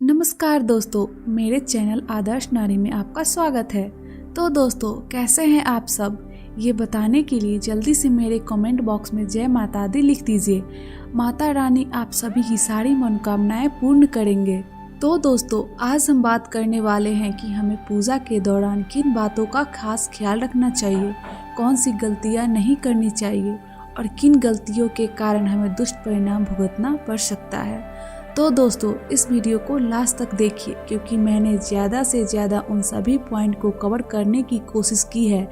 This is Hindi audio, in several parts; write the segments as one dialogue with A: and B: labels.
A: नमस्कार दोस्तों, मेरे चैनल आदर्श नारी में आपका स्वागत है। तो दोस्तों, कैसे हैं आप सब? ये बताने के लिए जल्दी से मेरे कमेंट बॉक्स में जय माता दी लिख दीजिए। माता रानी आप सभी की सारी मनोकामनाएं पूर्ण करेंगे। तो दोस्तों, आज हम बात करने वाले हैं कि हमें पूजा के दौरान किन बातों का खास ख्याल रखना चाहिए, कौन सी गलतियां नहीं करनी चाहिए और किन गलतियों के कारण हमें दुष्ट परिणाम भुगतना पड़ सकता है। तो दोस्तों, इस वीडियो को लास्ट तक देखिए क्योंकि मैंने ज़्यादा से ज़्यादा उन सभी पॉइंट को कवर करने की कोशिश की है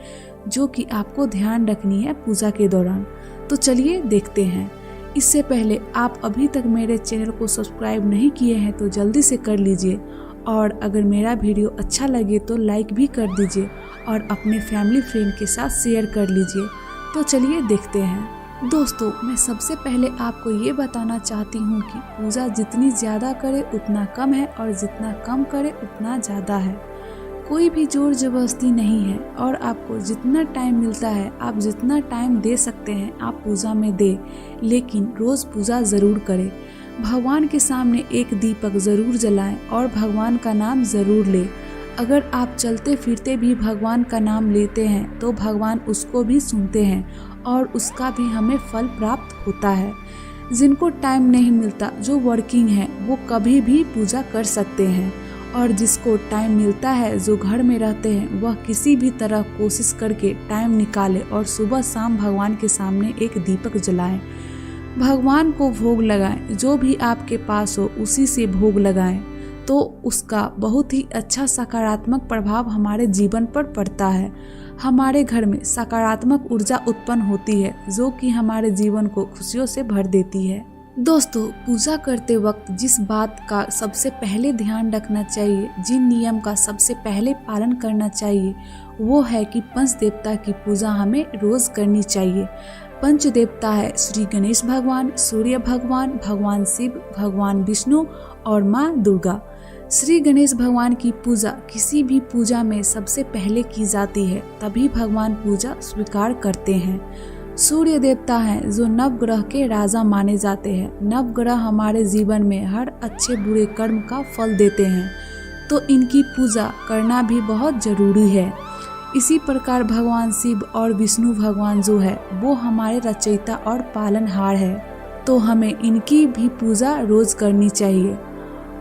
A: जो कि आपको ध्यान रखनी है पूजा के दौरान। तो चलिए देखते हैं। इससे पहले आप अभी तक मेरे चैनल को सब्सक्राइब नहीं किए हैं तो जल्दी से कर लीजिए और अगर मेरा वीडियो अच्छा लगे तो लाइक भी कर दीजिए और अपने फैमिली फ्रेंड के साथ शेयर कर लीजिए। तो चलिए देखते हैं। दोस्तों, मैं सबसे पहले आपको ये बताना चाहती हूँ कि पूजा जितनी ज़्यादा करे उतना कम है और जितना कम करे उतना ज़्यादा है। कोई भी जोर जबरदस्ती नहीं है और आपको जितना टाइम मिलता है, आप जितना टाइम दे सकते हैं आप पूजा में दे, लेकिन रोज़ पूजा ज़रूर करें। भगवान के सामने एक दीपक ज़रूर जलाएं और भगवान का नाम ज़रूर लें। अगर आप चलते फिरते भी भगवान का नाम लेते हैं तो भगवान उसको भी सुनते हैं और उसका भी हमें फल प्राप्त होता है। जिनको टाइम नहीं मिलता, जो वर्किंग है, वो कभी भी पूजा कर सकते हैं और जिसको टाइम मिलता है, जो घर में रहते हैं, वह किसी भी तरह कोशिश करके टाइम निकाले और सुबह शाम भगवान के सामने एक दीपक जलाएं। भगवान को भोग लगाएं, जो भी आपके पास हो उसी से भोग लगाएं, तो उसका बहुत ही अच्छा सकारात्मक प्रभाव हमारे जीवन पर पड़ता है। हमारे घर में सकारात्मक ऊर्जा उत्पन्न होती है जो कि हमारे जीवन को खुशियों से भर देती है। दोस्तों, पूजा करते वक्त जिस बात का सबसे पहले ध्यान रखना चाहिए, जिन नियम का सबसे पहले पालन करना चाहिए, वो है कि पंच देवता की पूजा हमें रोज करनी चाहिए। पंच देवता है श्री गणेश भगवान, सूर्य भगवान, भगवान शिव, भगवान विष्णु और माँ दुर्गा। श्री गणेश भगवान की पूजा किसी भी पूजा में सबसे पहले की जाती है, तभी भगवान पूजा स्वीकार करते हैं। सूर्य देवता हैं जो नवग्रह के राजा माने जाते हैं। नवग्रह हमारे जीवन में हर अच्छे बुरे कर्म का फल देते हैं, तो इनकी पूजा करना भी बहुत जरूरी है। इसी प्रकार भगवान शिव और विष्णु भगवान जो है वो हमारे रचयिता और पालनहार है, तो हमें इनकी भी पूजा रोज करनी चाहिए।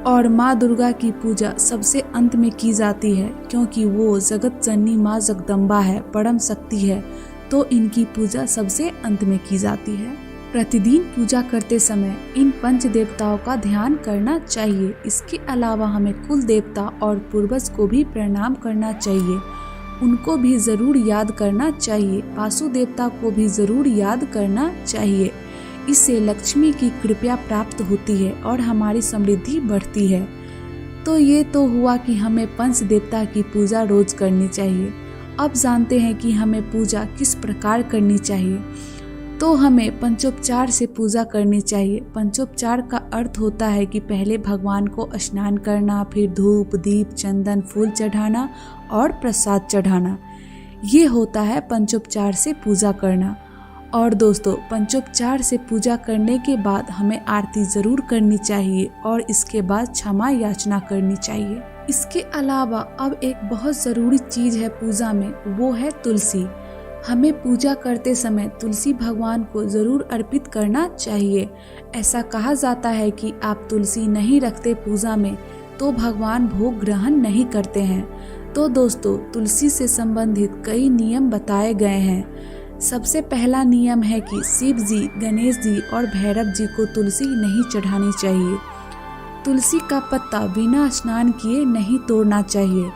A: और माँ दुर्गा की पूजा सबसे अंत में की जाती है क्योंकि वो जगत जननी माँ जगदम्बा है, परम शक्ति है, तो इनकी पूजा सबसे अंत में की जाती है। प्रतिदिन पूजा करते समय इन पंच देवताओं का ध्यान करना चाहिए। इसके अलावा हमें कुल देवता और पूर्वज को भी प्रणाम करना चाहिए, उनको भी जरूर याद करना चाहिए। वासु देवता को भी जरूर याद करना चाहिए। इससे लक्ष्मी की कृपा प्राप्त होती है और हमारी समृद्धि बढ़ती है। तो ये तो हुआ कि हमें पंच देवता की पूजा रोज करनी चाहिए। अब जानते हैं कि हमें पूजा किस प्रकार करनी चाहिए। तो हमें पंचोपचार से पूजा करनी चाहिए। पंचोपचार का अर्थ होता है कि पहले भगवान को स्नान करना, फिर धूप, दीप, चंदन, फूल चढ़ाना और प्रसाद चढ़ाना। ये होता है पंचोपचार से पूजा करना। और दोस्तों, पंचोपचार से पूजा करने के बाद हमें आरती जरूर करनी चाहिए और इसके बाद क्षमा याचना करनी चाहिए। इसके अलावा अब एक बहुत ज़रूरी चीज़ है पूजा में, वो है तुलसी। हमें पूजा करते समय तुलसी भगवान को ज़रूर अर्पित करना चाहिए। ऐसा कहा जाता है कि आप तुलसी नहीं रखते पूजा में तो भगवान भोग ग्रहण नहीं करते हैं। तो दोस्तों, तुलसी से संबंधित कई नियम बताए गए हैं। सबसे पहला नियम है कि शिव जी, गणेश जी और भैरव जी को तुलसी नहीं चढ़ानी चाहिए। तुलसी का पत्ता बिना स्नान किए नहीं तोड़ना चाहिए।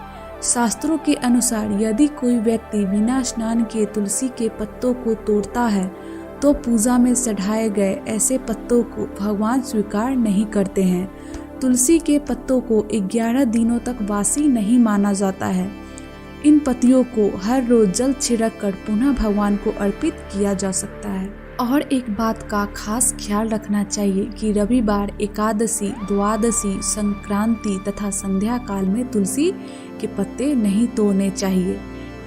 A: शास्त्रों के अनुसार यदि कोई व्यक्ति बिना स्नान किए तुलसी के पत्तों को तोड़ता है तो पूजा में चढ़ाए गए ऐसे पत्तों को भगवान स्वीकार नहीं करते हैं। तुलसी के पत्तों को 11 दिनों तक बासी नहीं माना जाता है। इन पत्तियों को हर रोज जल छिड़क कर पुनः भगवान को अर्पित किया जा सकता है। और एक बात का खास ख्याल रखना चाहिए कि रविवार, एकादशी, द्वादशी, संक्रांति तथा संध्या काल में तुलसी के पत्ते नहीं तोड़ने चाहिए।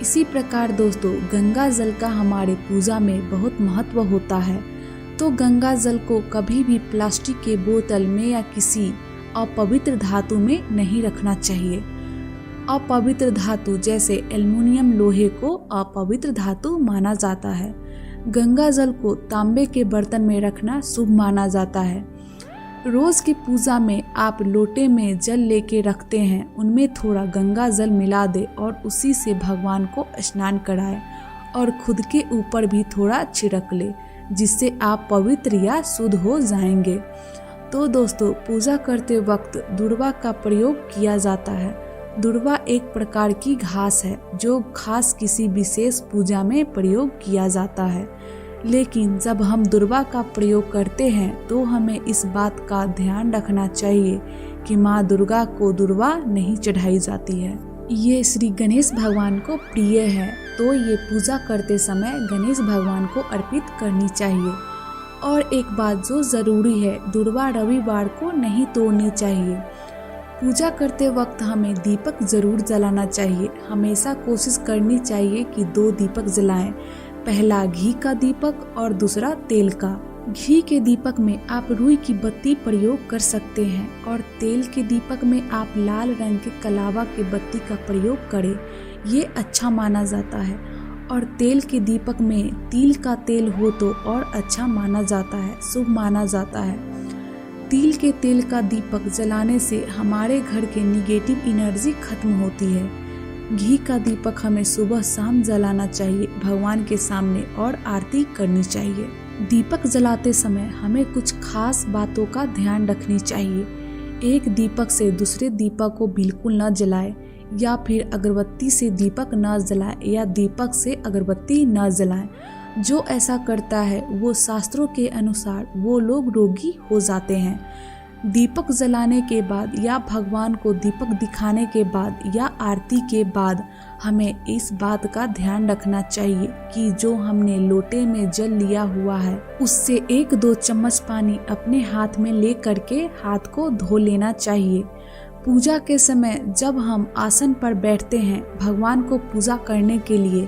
A: इसी प्रकार दोस्तों, गंगा जल का हमारे पूजा में बहुत महत्व होता है। तो गंगा जल को कभी भी प्लास्टिक के बोतल में या किसी अपवित्र धातु में नहीं रखना चाहिए। अपवित्र धातु जैसे एल्युमिनियम, लोहे को अपवित्र धातु माना जाता है। गंगा जल को तांबे के बर्तन में रखना शुभ माना जाता है। रोज की पूजा में आप लोटे में जल लेके रखते हैं, उनमें थोड़ा गंगा जल मिला दे और उसी से भगवान को स्नान कराए और खुद के ऊपर भी थोड़ा छिड़क ले, जिससे आप पवित्र या शुद्ध हो जाएंगे। तो दोस्तों, पूजा करते वक्त दुर्वा का प्रयोग किया जाता है। दुर्वा एक प्रकार की घास है जो खास किसी विशेष पूजा में प्रयोग किया जाता है। लेकिन जब हम दुर्वा का प्रयोग करते हैं तो हमें इस बात का ध्यान रखना चाहिए कि माँ दुर्गा को दुर्वा नहीं चढ़ाई जाती है। ये श्री गणेश भगवान को प्रिय है, तो ये पूजा करते समय गणेश भगवान को अर्पित करनी चाहिए। और एक बात जो ज़रूरी है, दुर्वा रविवार को नहीं तोड़नी चाहिए। पूजा करते वक्त हमें दीपक ज़रूर जलाना चाहिए। हमेशा कोशिश करनी चाहिए कि 2 दीपक जलाएं, पहला घी का दीपक और दूसरा तेल का। घी के दीपक में आप रुई की बत्ती प्रयोग कर सकते हैं और तेल के दीपक में आप लाल रंग के कलावा के बत्ती का प्रयोग करें, ये अच्छा माना जाता है। और तेल के दीपक में तिल का तेल हो तो और अच्छा माना जाता है, शुभ माना जाता है। तिल के तेल का दीपक जलाने से हमारे घर के निगेटिव एनर्जी खत्म होती है। घी का दीपक हमें सुबह शाम जलाना चाहिए भगवान के सामने और आरती करनी चाहिए। दीपक जलाते समय हमें कुछ खास बातों का ध्यान रखनी चाहिए। एक दीपक से दूसरे दीपक को बिल्कुल न जलाए, या फिर अगरबत्ती से दीपक न जलाए, या दीपक से अगरबत्ती न जलाए। जो ऐसा करता है वो शास्त्रों के अनुसार वो लोग रोगी हो जाते हैं। दीपक जलाने के बाद या भगवान को दीपक दिखाने के बाद या आरती के बाद हमें इस बात का ध्यान रखना चाहिए कि जो हमने लोटे में जल लिया हुआ है उससे 1-2 चम्मच पानी अपने हाथ में ले करके हाथ को धो लेना चाहिए। पूजा के समय जब हम आसन पर बैठते हैं भगवान को पूजा करने के लिए,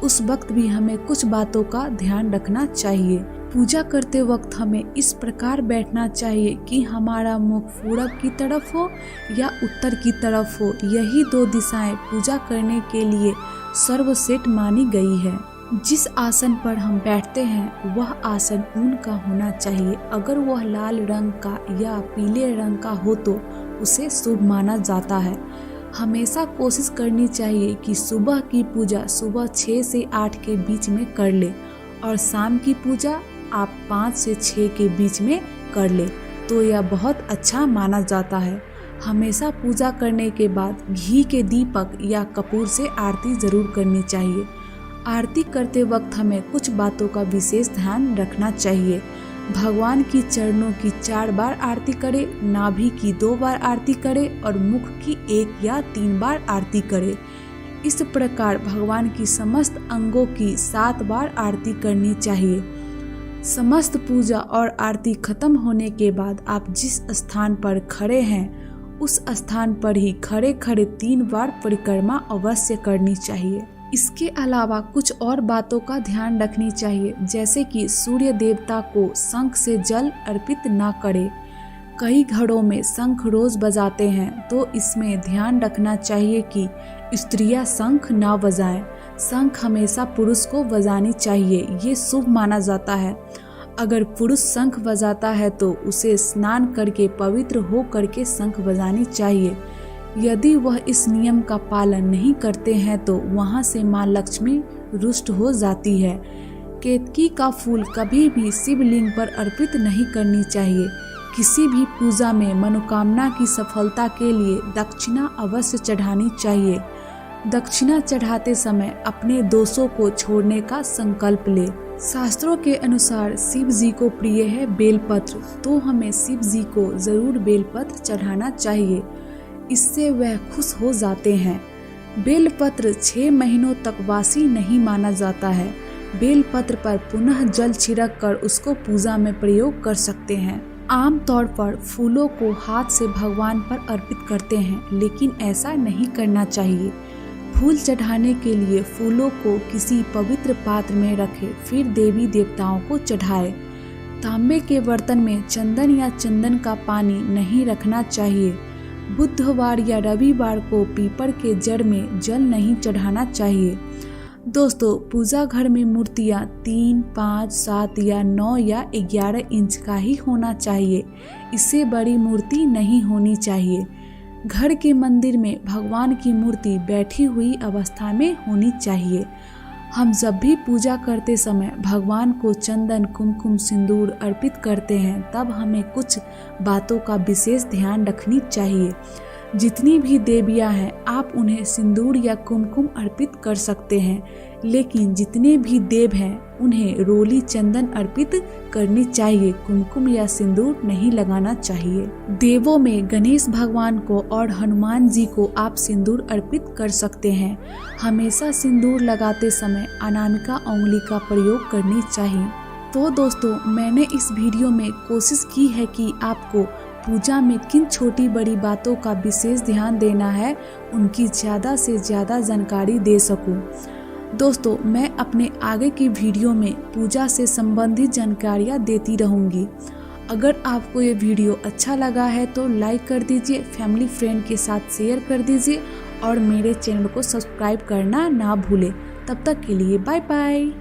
A: उस वक्त भी हमें कुछ बातों का ध्यान रखना चाहिए। पूजा करते वक्त हमें इस प्रकार बैठना चाहिए कि हमारा मुख पूरब की तरफ हो या उत्तर की तरफ हो। यही 2 दिशाएं पूजा करने के लिए सर्वश्रेष्ठ मानी गई है। जिस आसन पर हम बैठते हैं वह आसन ऊन का होना चाहिए। अगर वह लाल रंग का या पीले रंग का हो तो उसे शुभ माना जाता है। हमेशा कोशिश करनी चाहिए कि सुबह की पूजा सुबह 6 से 8 के बीच में कर ले और शाम की पूजा आप 5 से 6 के बीच में कर ले, तो यह बहुत अच्छा माना जाता है। हमेशा पूजा करने के बाद घी के दीपक या कपूर से आरती जरूर करनी चाहिए। आरती करते वक्त हमें कुछ बातों का विशेष ध्यान रखना चाहिए। भगवान की चरणों की 4 बार आरती करे, नाभि की 2 बार आरती करे और मुख की 1 या 3 बार आरती करे। इस प्रकार भगवान की समस्त अंगों की 7 बार आरती करनी चाहिए। समस्त पूजा और आरती खत्म होने के बाद आप जिस स्थान पर खड़े हैं उस स्थान पर ही खड़े खड़े 3 बार परिक्रमा अवश्य करनी चाहिए। इसके अलावा कुछ और बातों का ध्यान रखनी चाहिए, जैसे कि सूर्य देवता को शंख से जल अर्पित ना करें। कई घरों में शंख रोज बजाते हैं, तो इसमें ध्यान रखना चाहिए कि स्त्रियां शंख ना बजाएं। शंख हमेशा पुरुष को बजानी चाहिए, ये शुभ माना जाता है। अगर पुरुष शंख बजाता है तो उसे स्नान करके पवित्र हो करके शंख बजानी चाहिए। यदि वह इस नियम का पालन नहीं करते हैं तो वहां से माँ लक्ष्मी रुष्ट हो जाती है। केतकी का फूल कभी भी शिवलिंग पर अर्पित नहीं करनी चाहिए। किसी भी पूजा में मनोकामना की सफलता के लिए दक्षिणा अवश्य चढ़ानी चाहिए। दक्षिणा चढ़ाते समय अपने दोषों को छोड़ने का संकल्प ले। शास्त्रों के अनुसार शिव जी को प्रिय है बेलपत्र, तो हमें शिव जी को जरूर बेलपत्र चढ़ाना चाहिए, इससे वह खुश हो जाते हैं। बेलपत्र 6 महीनों तक वासी नहीं माना जाता है। बेलपत्र पर पुनः जल छिड़क कर उसको पूजा में प्रयोग कर सकते हैं। आमतौर पर फूलों को हाथ से भगवान पर अर्पित करते हैं, लेकिन ऐसा नहीं करना चाहिए। फूल चढ़ाने के लिए फूलों को किसी पवित्र पात्र में रखें, फिर देवी देवताओं को चढ़ाएं। तांबे के बर्तन में चंदन या चंदन का पानी नहीं रखना चाहिए। बुधवार या रविवार को पीपल के जड़ में जल नहीं चढ़ाना चाहिए। दोस्तों, पूजा घर में मूर्तियाँ 3, 5, 7 या 9 या 11 इंच का ही होना चाहिए। इससे बड़ी मूर्ति नहीं होनी चाहिए। घर के मंदिर में भगवान की मूर्ति बैठी हुई अवस्था में होनी चाहिए। हम जब भी पूजा करते समय भगवान को चंदन, कुमकुम, सिंदूर अर्पित करते हैं, तब हमें कुछ बातों का विशेष ध्यान रखनी चाहिए। जितनी भी देवियां हैं, आप उन्हें सिंदूर या कुमकुम अर्पित कर सकते हैं, लेकिन जितने भी देव हैं उन्हें रोली चंदन अर्पित करनी चाहिए। कुमकुम या सिंदूर नहीं लगाना चाहिए। देवों में गणेश भगवान को और हनुमान जी को आप सिंदूर अर्पित कर सकते हैं। हमेशा सिंदूर लगाते समय अनामिका उंगली का प्रयोग करनी चाहिए। तो दोस्तों, मैंने इस वीडियो में कोशिश की है कि आपको पूजा में किन छोटी बड़ी बातों का विशेष ध्यान देना है, उनकी ज़्यादा से ज़्यादा जानकारी दे सकूं। दोस्तों, मैं अपने आगे की वीडियो में पूजा से संबंधित जानकारियाँ देती रहूँगी। अगर आपको ये वीडियो अच्छा लगा है तो लाइक कर दीजिए, फैमिली फ्रेंड के साथ शेयर कर दीजिए और मेरे चैनल को सब्सक्राइब करना ना भूलें। तब तक के लिए बाय बाय।